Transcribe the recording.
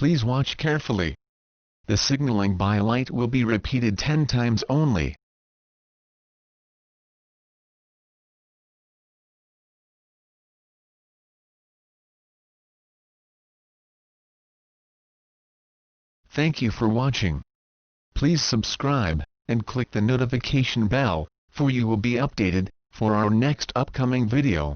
Please watch carefully. The signaling by light will be repeated 10 times only. Thank you for watching. Please subscribe, and click the notification bell, for you will be updated, for our next upcoming video.